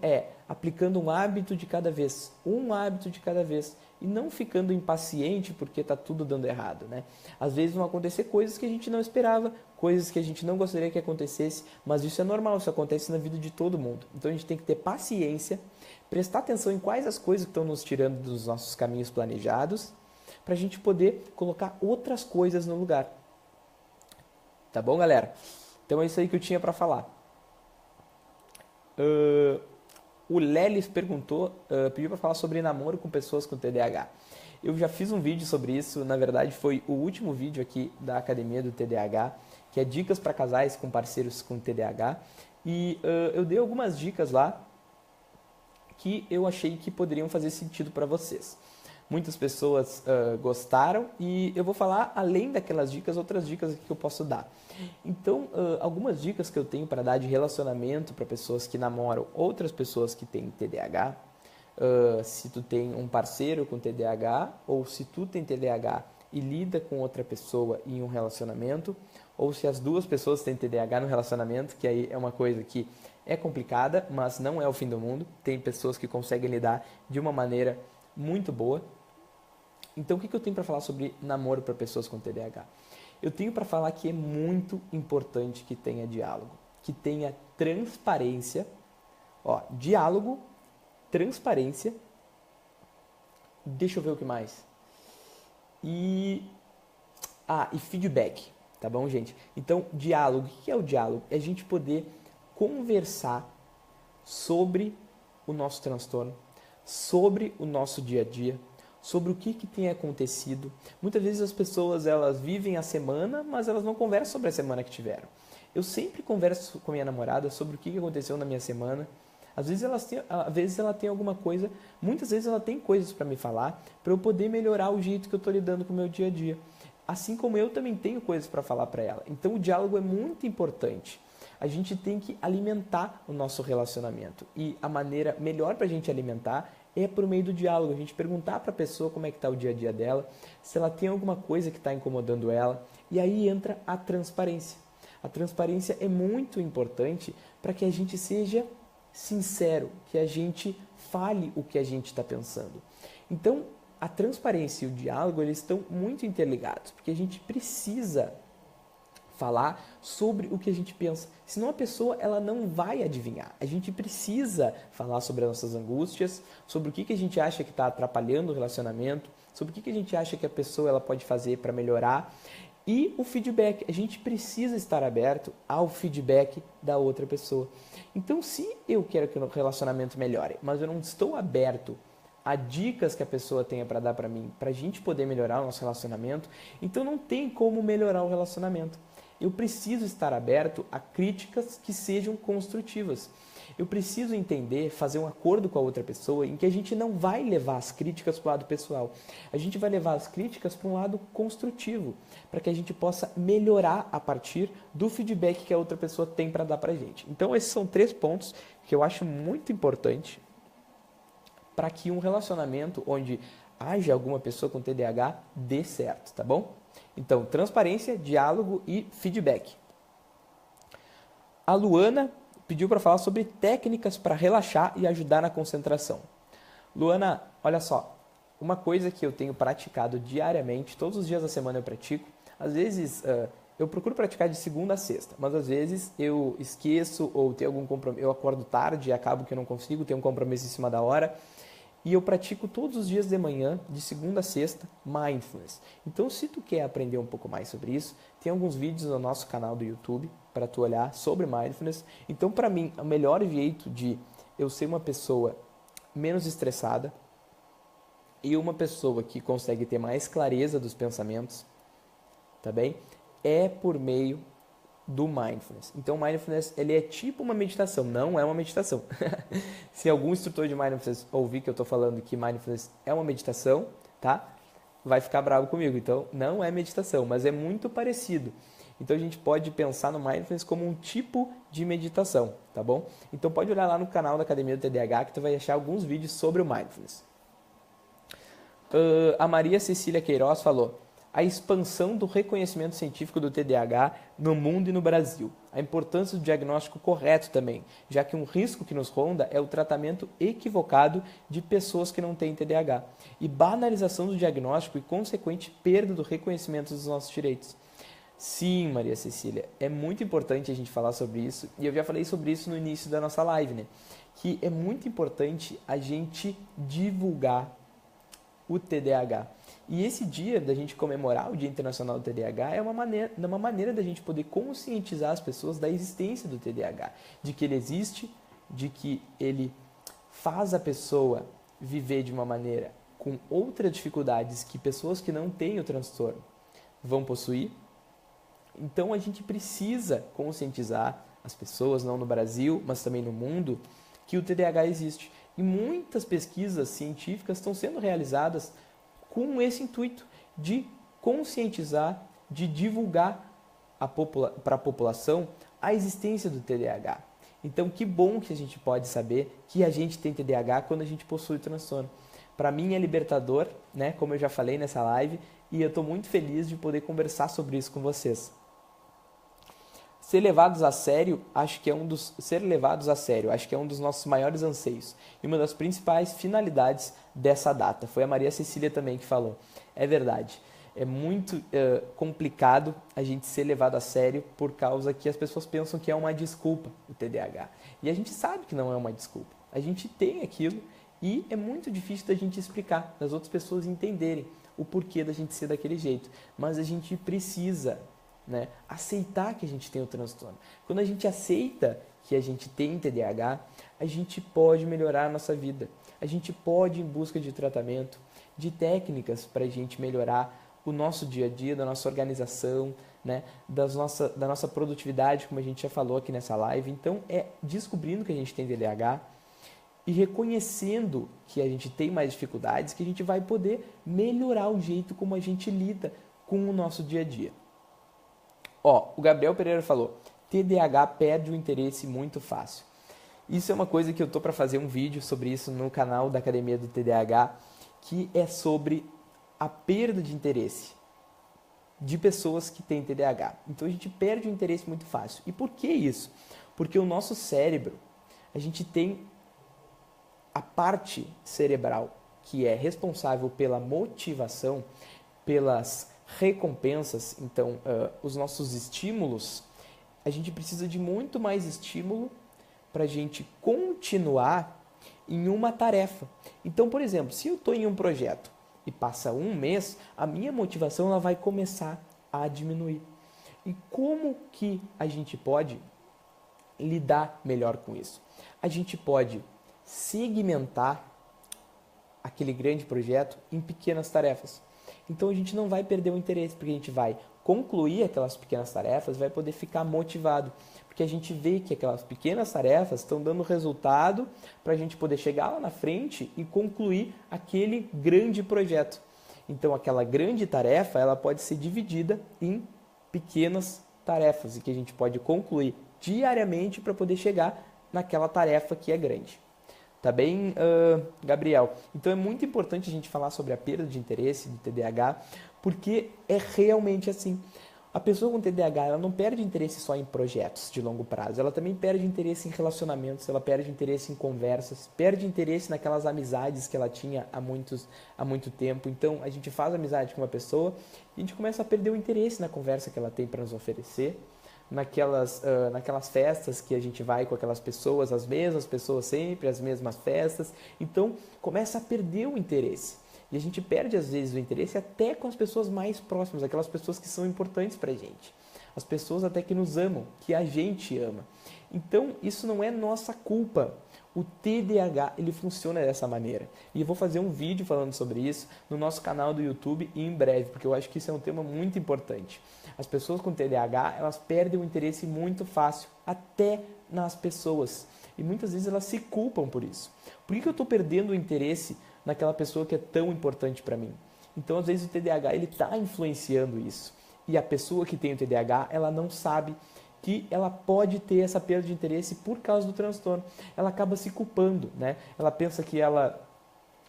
aplicando um hábito de cada vez, e não ficando impaciente porque está tudo dando errado, né? Às vezes vão acontecer coisas que a gente não esperava, coisas que a gente não gostaria que acontecesse, mas isso é normal, isso acontece na vida de todo mundo. Então a gente tem que ter paciência, prestar atenção em quais as coisas que estão nos tirando dos nossos caminhos planejados, para a gente poder colocar outras coisas no lugar. Tá bom, galera? Então é isso aí que eu tinha para falar. O Lelis pediu para falar sobre namoro com pessoas com TDAH. Eu já fiz um vídeo sobre isso, na verdade foi o último vídeo aqui da Academia do TDAH, que é dicas para casais com parceiros com TDAH. E eu dei algumas dicas lá que eu achei que poderiam fazer sentido para vocês. Muitas pessoas gostaram e eu vou falar, além daquelas dicas, outras dicas que eu posso dar. Então, algumas dicas que eu tenho para dar de relacionamento para pessoas que namoram outras pessoas que têm TDAH. Se tu tem um parceiro com TDAH ou se tu tem TDAH e lida com outra pessoa em um relacionamento, ou se as duas pessoas têm TDAH no relacionamento, que aí é uma coisa que é complicada, mas não é o fim do mundo. Tem pessoas que conseguem lidar de uma maneira muito boa. Então, o que eu tenho para falar sobre namoro para pessoas com TDAH? Eu tenho para falar que é muito importante que tenha diálogo, que tenha transparência. Diálogo, transparência. Deixa eu ver o que mais. E feedback, tá bom, gente? Então, diálogo. O que é o diálogo? É a gente poder conversar sobre o nosso transtorno, sobre o nosso dia a dia, sobre o que tem acontecido. Muitas vezes as pessoas elas vivem a semana, mas elas não conversam sobre a semana que tiveram. Eu sempre converso com minha namorada sobre o que aconteceu na minha semana. Às vezes ela tem alguma coisa, muitas vezes ela tem coisas para me falar, para eu poder melhorar o jeito que eu estou lidando com o meu dia a dia. Assim como eu também tenho coisas para falar para ela. Então o diálogo é muito importante. A gente tem que alimentar o nosso relacionamento. E a maneira melhor para a gente alimentar é por meio do diálogo. A gente perguntar para a pessoa como é que está o dia a dia dela, se ela tem alguma coisa que está incomodando ela. E aí entra a transparência. A transparência é muito importante para que a gente seja sincero, que a gente fale o que a gente está pensando. Então, a transparência e o diálogo, eles estão muito interligados, porque a gente precisa falar sobre o que a gente pensa. Senão a pessoa ela não vai adivinhar. A gente precisa falar sobre as nossas angústias, sobre o que a gente acha que está atrapalhando o relacionamento, sobre o que a gente acha que a pessoa ela pode fazer para melhorar. E o feedback, a gente precisa estar aberto ao feedback da outra pessoa. Então, se eu quero que o relacionamento melhore, mas eu não estou aberto a dicas que a pessoa tenha para dar para mim, para a gente poder melhorar o nosso relacionamento, então não tem como melhorar o relacionamento. Eu preciso estar aberto a críticas que sejam construtivas. Eu preciso entender, fazer um acordo com a outra pessoa em que a gente não vai levar as críticas para o lado pessoal. A gente vai levar as críticas para um lado construtivo, para que a gente possa melhorar a partir do feedback que a outra pessoa tem para dar para a gente. Então, esses são 3 pontos que eu acho muito importante para que um relacionamento onde haja alguma pessoa com TDAH dê certo, tá bom? Então, transparência, diálogo e feedback. A Luana pediu para falar sobre técnicas para relaxar e ajudar na concentração. Luana, olha só, uma coisa que eu tenho praticado diariamente, todos os dias da semana eu pratico, às vezes eu procuro praticar de segunda a sexta, mas às vezes eu esqueço ou tenho algum compromisso, eu acordo tarde e acabo que eu não consigo, tenho um compromisso em cima da hora. E eu pratico todos os dias de manhã, de segunda a sexta, Mindfulness. Então, se tu quer aprender um pouco mais sobre isso, tem alguns vídeos no nosso canal do YouTube para tu olhar sobre Mindfulness. Então, para mim, o melhor jeito de eu ser uma pessoa menos estressada e uma pessoa que consegue ter mais clareza dos pensamentos, tá bem? É por meio do Mindfulness. Então, Mindfulness ele é tipo uma meditação, não é uma meditação. Se algum instrutor de Mindfulness ouvir que eu estou falando que Mindfulness é uma meditação, tá? Vai ficar bravo comigo. Então, não é meditação, mas é muito parecido. Então, a gente pode pensar no Mindfulness como um tipo de meditação, tá bom? Então, pode olhar lá no canal da Academia do TDAH que tu vai achar alguns vídeos sobre o Mindfulness. A Maria Cecília Queiroz falou: a expansão do reconhecimento científico do TDAH no mundo e no Brasil. A importância do diagnóstico correto também, já que um risco que nos ronda é o tratamento equivocado de pessoas que não têm TDAH e banalização do diagnóstico e consequente perda do reconhecimento dos nossos direitos. Sim, Maria Cecília, é muito importante a gente falar sobre isso, e eu já falei sobre isso no início da nossa live, né? Que é muito importante a gente divulgar o TDAH. E esse dia da gente comemorar o Dia Internacional do TDAH é uma maneira da gente poder conscientizar as pessoas da existência do TDAH, de que ele existe, de que ele faz a pessoa viver de uma maneira com outras dificuldades que pessoas que não têm o transtorno vão possuir. Então a gente precisa conscientizar as pessoas, não no Brasil, mas também no mundo, que o TDAH existe. E muitas pesquisas científicas estão sendo realizadas com esse intuito de conscientizar, de divulgar para a população a existência do TDAH. Então, que bom que a gente pode saber que a gente tem TDAH quando a gente possui o transtorno. Para mim é libertador, né? Como eu já falei nessa live, e eu estou muito feliz de poder conversar sobre isso com vocês. Ser levados a sério, acho que é um dos nossos maiores anseios e uma das principais finalidades dessa data. Foi a Maria Cecília também que falou. É verdade. É muito complicado a gente ser levado a sério por causa que as pessoas pensam que é uma desculpa o TDAH. E a gente sabe que não é uma desculpa. A gente tem aquilo e é muito difícil da gente explicar, das outras pessoas entenderem o porquê da gente ser daquele jeito. Mas a gente precisa, né, aceitar que a gente tem o transtorno. Quando a gente aceita que a gente tem TDAH, a gente pode melhorar a nossa vida. A gente pode ir em busca de tratamento, de técnicas para a gente melhorar o nosso dia a dia, da nossa organização, né, da nossa produtividade, como a gente já falou aqui nessa live. Então, é descobrindo que a gente tem TDAH e reconhecendo que a gente tem mais dificuldades que a gente vai poder melhorar o jeito como a gente lida com o nosso dia a dia. Ó, o Gabriel Pereira falou, TDAH perde o interesse muito fácil. Isso é uma coisa que eu tô para fazer um vídeo sobre isso no canal da Academia do TDAH, que é sobre a perda de interesse de pessoas que têm TDAH. Então a gente perde o interesse muito fácil. E por que isso? Porque o nosso cérebro, a gente tem a parte cerebral que é responsável pela motivação, pelas recompensas, então os nossos estímulos, a gente precisa de muito mais estímulo para a gente continuar em uma tarefa. Então, por exemplo, se eu estou em um projeto e passa um mês, a minha motivação ela vai começar a diminuir. E como que a gente pode lidar melhor com isso? A gente pode segmentar aquele grande projeto em pequenas tarefas. Então a gente não vai perder o interesse, porque a gente vai concluir aquelas pequenas tarefas, vai poder ficar motivado, porque a gente vê que aquelas pequenas tarefas estão dando resultado para a gente poder chegar lá na frente e concluir aquele grande projeto. Então aquela grande tarefa ela pode ser dividida em pequenas tarefas e que a gente pode concluir diariamente para poder chegar naquela tarefa que é grande. Tá bem, Gabriel? Então é muito importante a gente falar sobre a perda de interesse do TDAH, porque é realmente assim. A pessoa com TDAH ela não perde interesse só em projetos de longo prazo, ela também perde interesse em relacionamentos, ela perde interesse em conversas, perde interesse naquelas amizades que ela tinha há muito tempo. Então a gente faz amizade com uma pessoa e a gente começa a perder o interesse na conversa que ela tem para nos oferecer, naquelas festas que a gente vai com aquelas pessoas, as mesmas pessoas sempre, as mesmas festas. Então começa a perder o interesse. E a gente perde às vezes o interesse até com as pessoas mais próximas, aquelas pessoas que são importantes pra gente. As pessoas até que nos amam, que a gente ama. Então isso não é nossa culpa. O TDAH ele funciona dessa maneira. E eu vou fazer um vídeo falando sobre isso no nosso canal do YouTube em breve, porque eu acho que isso é um tema muito importante. As pessoas com TDAH, elas perdem o interesse muito fácil, até nas pessoas. E muitas vezes elas se culpam por isso. Por que eu estou perdendo o interesse naquela pessoa que é tão importante para mim? Então, às vezes, o TDAH está influenciando isso. E a pessoa que tem o TDAH, ela não sabe que ela pode ter essa perda de interesse por causa do transtorno. Ela acaba se culpando, né? Ela pensa que ela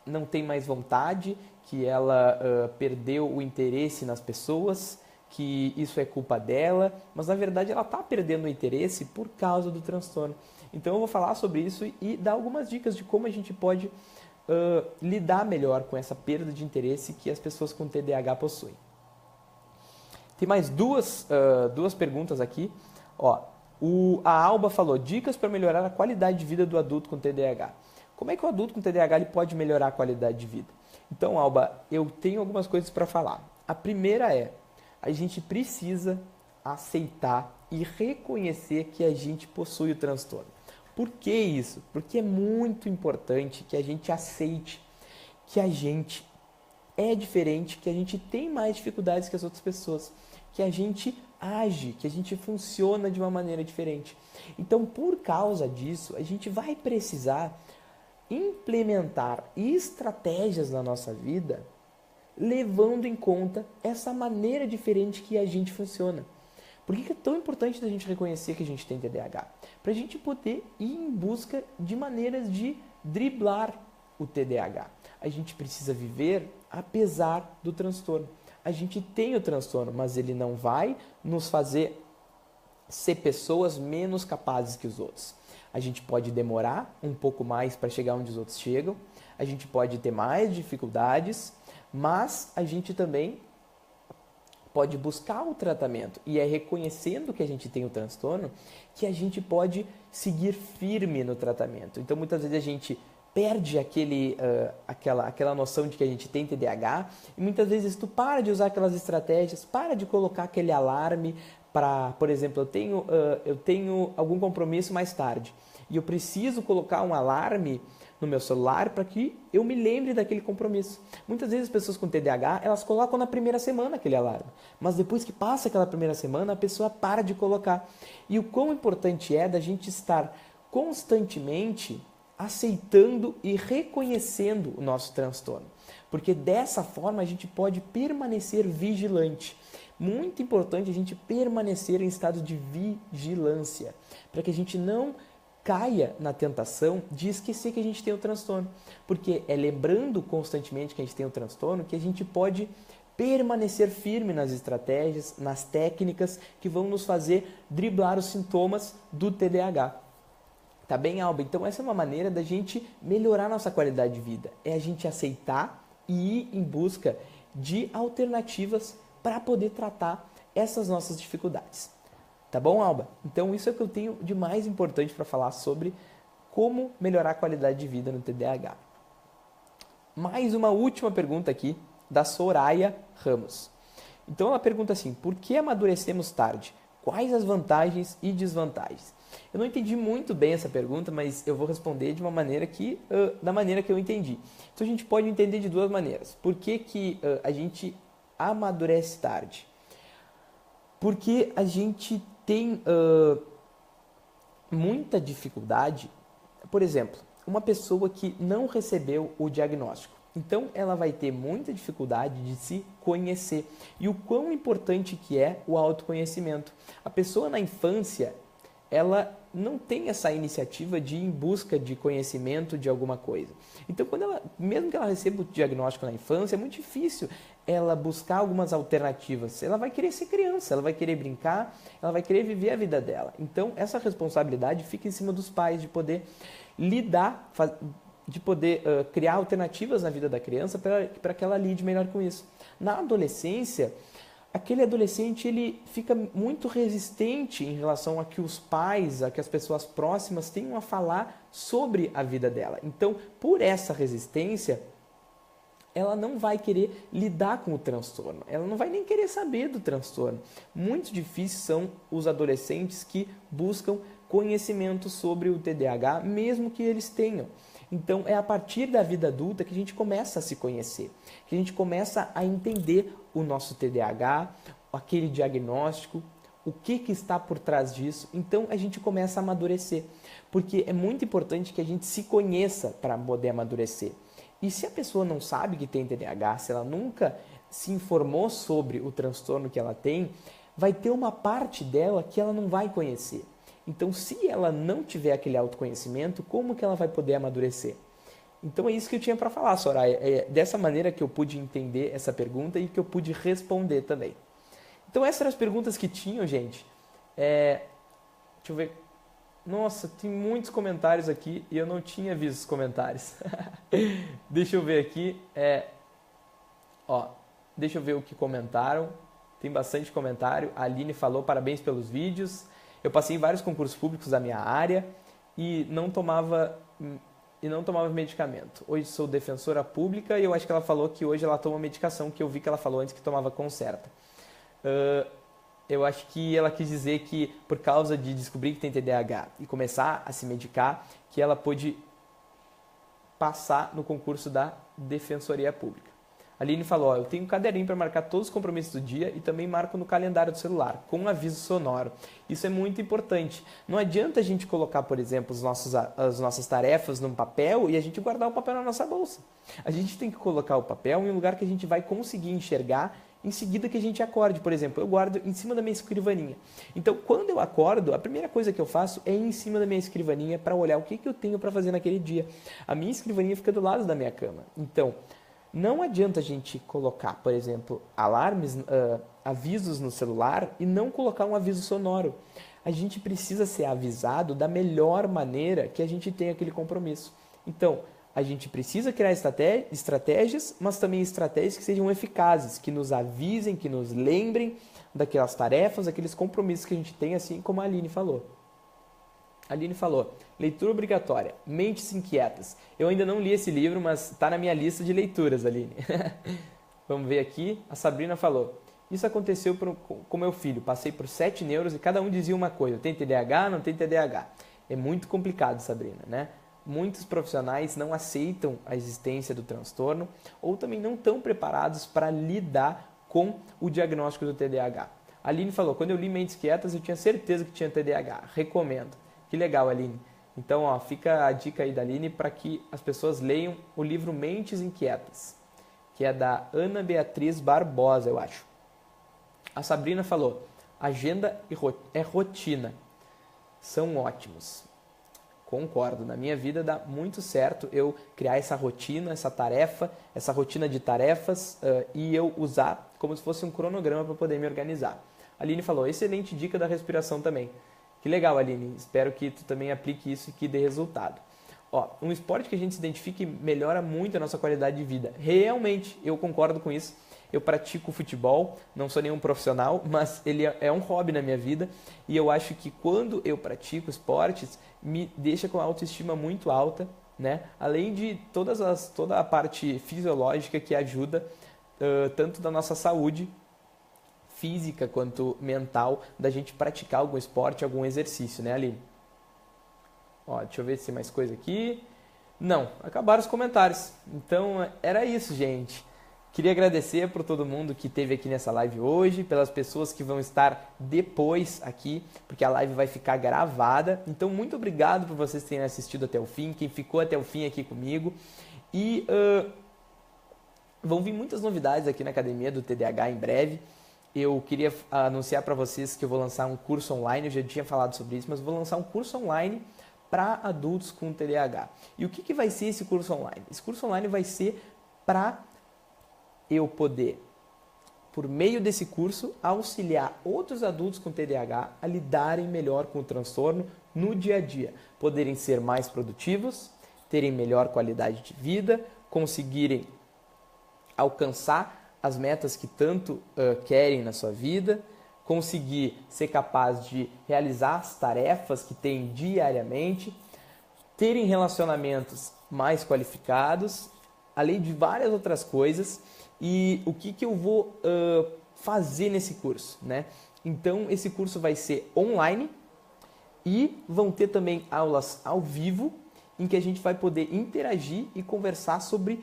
não tem mais vontade, que ela perdeu o interesse nas pessoas, que isso é culpa dela, mas na verdade ela está perdendo o interesse por causa do transtorno. Então eu vou falar sobre isso e dar algumas dicas de como a gente pode lidar melhor com essa perda de interesse que as pessoas com TDAH possuem. Tem mais duas perguntas aqui. Ó, a Alba falou, dicas para melhorar a qualidade de vida do adulto com TDAH. Como é que o adulto com TDAH ele pode melhorar a qualidade de vida? Então, Alba, eu tenho algumas coisas para falar. A primeira é, a gente precisa aceitar e reconhecer que a gente possui o transtorno. Por que isso? Porque é muito importante que a gente aceite que a gente é diferente, que a gente tem mais dificuldades que as outras pessoas, que a gente age, que a gente funciona de uma maneira diferente. Então, por causa disso, a gente vai precisar implementar estratégias na nossa vida levando em conta essa maneira diferente que a gente funciona. Por que é tão importante a gente reconhecer que a gente tem TDAH? Para a gente poder ir em busca de maneiras de driblar o TDAH. A gente precisa viver apesar do transtorno. A gente tem o transtorno, mas ele não vai nos fazer ser pessoas menos capazes que os outros. A gente pode demorar um pouco mais para chegar onde os outros chegam, a gente pode ter mais dificuldades, mas a gente também pode buscar o tratamento. E é reconhecendo que a gente tem o transtorno que a gente pode seguir firme no tratamento. Então, muitas vezes a gente perde aquela noção de que a gente tem TDAH e muitas vezes tu para de usar aquelas estratégias, para de colocar aquele alarme para, por exemplo, eu tenho algum compromisso mais tarde e eu preciso colocar um alarme no meu celular para que eu me lembre daquele compromisso. Muitas vezes as pessoas com TDAH, elas colocam na primeira semana aquele alarme, mas depois que passa aquela primeira semana, a pessoa para de colocar. E o quão importante é da gente estar constantemente aceitando e reconhecendo o nosso transtorno, porque dessa forma a gente pode permanecer vigilante. Muito importante a gente permanecer em estado de vigilância, para que a gente não caia na tentação de esquecer que a gente tem o transtorno, porque é lembrando constantemente que a gente tem o transtorno que a gente pode permanecer firme nas estratégias, nas técnicas que vão nos fazer driblar os sintomas do TDAH. Tá bem, Alba? Então essa é uma maneira da gente melhorar nossa qualidade de vida, é a gente aceitar e ir em busca de alternativas para poder tratar essas nossas dificuldades. Tá bom, Alba? Então isso é o que eu tenho de mais importante para falar sobre como melhorar a qualidade de vida no TDAH. Mais uma última pergunta aqui da Soraya Ramos. Então ela pergunta assim: por que amadurecemos tarde? Quais as vantagens e desvantagens? Eu não entendi muito bem essa pergunta, mas eu vou responder de uma maneira da maneira que eu entendi. Então a gente pode entender de duas maneiras. Por que a gente amadurece tarde? Porque a gente tem muita dificuldade. Por exemplo, uma pessoa que não recebeu o diagnóstico. Então, ela vai ter muita dificuldade de se conhecer. E o quão importante que é o autoconhecimento. A pessoa na infância, ela não tem essa iniciativa de ir em busca de conhecimento de alguma coisa. Então, mesmo que ela receba o diagnóstico na infância, é muito difícil ela buscar algumas alternativas. Ela vai querer ser criança, ela vai querer brincar, ela vai querer viver a vida dela. Então, essa responsabilidade fica em cima dos pais de poder lidar, de poder criar alternativas na vida da criança para que ela lide melhor com isso. Na adolescência, aquele adolescente ele fica muito resistente em relação a que os pais, a que as pessoas próximas tenham a falar sobre a vida dela. Então, por essa resistência, ela não vai querer lidar com o transtorno, ela não vai nem querer saber do transtorno. Muito difíceis são os adolescentes que buscam conhecimento sobre o TDAH, mesmo que eles tenham. Então, é a partir da vida adulta que a gente começa a se conhecer, que a gente começa a entender o nosso TDAH, aquele diagnóstico, o que está por trás disso. Então, a gente começa a amadurecer, porque é muito importante que a gente se conheça para poder amadurecer. E se a pessoa não sabe que tem TDAH, se ela nunca se informou sobre o transtorno que ela tem, vai ter uma parte dela que ela não vai conhecer. Então, se ela não tiver aquele autoconhecimento, como que ela vai poder amadurecer? Então, é isso que eu tinha para falar, Soraya. É dessa maneira que eu pude entender essa pergunta e que eu pude responder também. Então, essas eram as perguntas que tinham, gente. Deixa eu ver. Nossa, tem muitos comentários aqui e eu não tinha visto os comentários. Deixa eu ver aqui. Deixa eu ver o que comentaram. Tem bastante comentário. A Aline falou: parabéns pelos vídeos. Eu passei em vários concursos públicos da minha área e não tomava medicamento. Hoje sou defensora pública e eu acho que ela falou que hoje ela toma medicação, que eu vi que ela falou antes que tomava Concerta. Eu acho que ela quis dizer que por causa de descobrir que tem TDAH e começar a se medicar, que ela pôde passar no concurso da Defensoria Pública. A Aline falou, ó, eu tenho um caderninho para marcar todos os compromissos do dia e também marco no calendário do celular, com aviso sonoro. Isso é muito importante. Não adianta a gente colocar, por exemplo, as nossas tarefas num papel e a gente guardar o papel na nossa bolsa. A gente tem que colocar o papel em um lugar que a gente vai conseguir enxergar em seguida que a gente acorde. Por exemplo, eu guardo em cima da minha escrivaninha. Então, quando eu acordo, a primeira coisa que eu faço é ir em cima da minha escrivaninha para olhar o que eu tenho para fazer naquele dia. A minha escrivaninha fica do lado da minha cama. Então, não adianta a gente colocar, por exemplo, alarmes, avisos no celular e não colocar um aviso sonoro. A gente precisa ser avisado da melhor maneira que a gente tem aquele compromisso. Então, a gente precisa criar estratégias, mas também estratégias que sejam eficazes, que nos avisem, que nos lembrem daquelas tarefas, daqueles compromissos que a gente tem, assim como a Aline falou. A Aline falou, leitura obrigatória, Mentes Inquietas. Eu ainda não li esse livro, mas está na minha lista de leituras, Aline. Vamos ver aqui. A Sabrina falou, isso aconteceu com meu filho. Passei por 7 neuros e cada um dizia uma coisa. Tem TDAH, não tem TDAH. É muito complicado, Sabrina, né? Muitos profissionais não aceitam a existência do transtorno ou também não estão preparados para lidar com o diagnóstico do TDAH. A Aline falou, quando eu li Mentes Quietas eu tinha certeza que tinha TDAH. Recomendo. Que legal, Aline. Então, ó, fica a dica aí da Aline para que as pessoas leiam o livro Mentes Inquietas, que é da Ana Beatriz Barbosa, eu acho. A Sabrina falou, agenda é rotina. São ótimos. Concordo. Na minha vida dá muito certo eu criar essa rotina, essa rotina de tarefas e eu usar como se fosse um cronograma para poder me organizar. A Aline falou, excelente dica da respiração também. Que legal, Aline. Espero que tu também aplique isso e que dê resultado. Ó, um esporte que a gente se identifique melhora muito a nossa qualidade de vida. Realmente, eu concordo com isso. Eu pratico futebol, não sou nenhum profissional, mas ele é um hobby na minha vida. E eu acho que quando eu pratico esportes, me deixa com a autoestima muito alta, né? Além de toda a parte fisiológica que ajuda, tanto da nossa saúde física quanto mental, da gente praticar algum esporte, algum exercício, né, Aline? Ó, deixa eu ver se tem mais coisa aqui. Não, acabaram os comentários. Então, era isso, gente. Queria agradecer por todo mundo que esteve aqui nessa live hoje, pelas pessoas que vão estar depois aqui, porque a live vai ficar gravada. Então, muito obrigado por vocês terem assistido até o fim, quem ficou até o fim aqui comigo. E vão vir muitas novidades aqui na Academia do TDAH em breve. Eu queria anunciar para vocês que eu vou lançar um curso online, eu já tinha falado sobre isso, mas vou lançar um curso online para adultos com TDAH. E o que vai ser esse curso online? Esse curso online vai ser para eu poder, por meio desse curso, auxiliar outros adultos com TDAH a lidarem melhor com o transtorno no dia a dia, poderem ser mais produtivos, terem melhor qualidade de vida, conseguirem alcançar as metas que tanto querem na sua vida, conseguir ser capaz de realizar as tarefas que têm diariamente, terem relacionamentos mais qualificados, além de várias outras coisas. E o que eu vou fazer nesse curso, né? Então, esse curso vai ser online e vão ter também aulas ao vivo em que a gente vai poder interagir e conversar sobre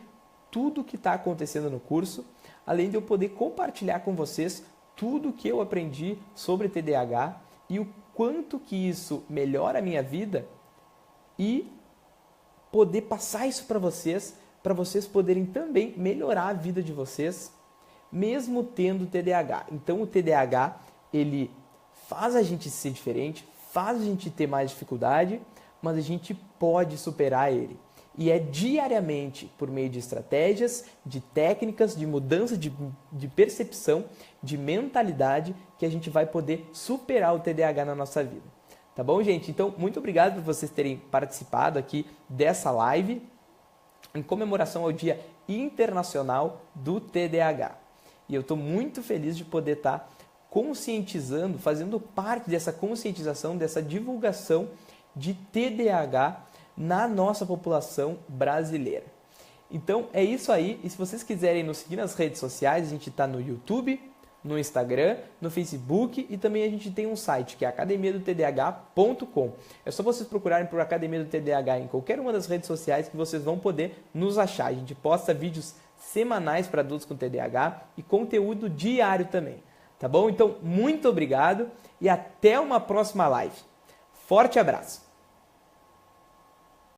tudo o que está acontecendo no curso, além de eu poder compartilhar com vocês tudo o que eu aprendi sobre TDAH e o quanto que isso melhora a minha vida e poder passar isso para vocês poderem também melhorar a vida de vocês, mesmo tendo TDAH. Então o TDAH, ele faz a gente ser diferente, faz a gente ter mais dificuldade, mas a gente pode superar ele. E é diariamente, por meio de estratégias, de técnicas, de mudança de percepção, de mentalidade, que a gente vai poder superar o TDAH na nossa vida. Tá bom, gente? Então, muito obrigado por vocês terem participado aqui dessa live em comemoração ao Dia Internacional do TDAH. E eu estou muito feliz de poder estar conscientizando, fazendo parte dessa conscientização, dessa divulgação de TDAH na nossa população brasileira. Então é isso aí, e se vocês quiserem nos seguir nas redes sociais, a gente está no YouTube, no Instagram, no Facebook e também a gente tem um site que é academiadotdh.com. É só vocês procurarem por Academia do TDAH em qualquer uma das redes sociais que vocês vão poder nos achar. A gente posta vídeos semanais para adultos com TDAH e conteúdo diário também, tá bom? Então, muito obrigado e até uma próxima live. Forte abraço!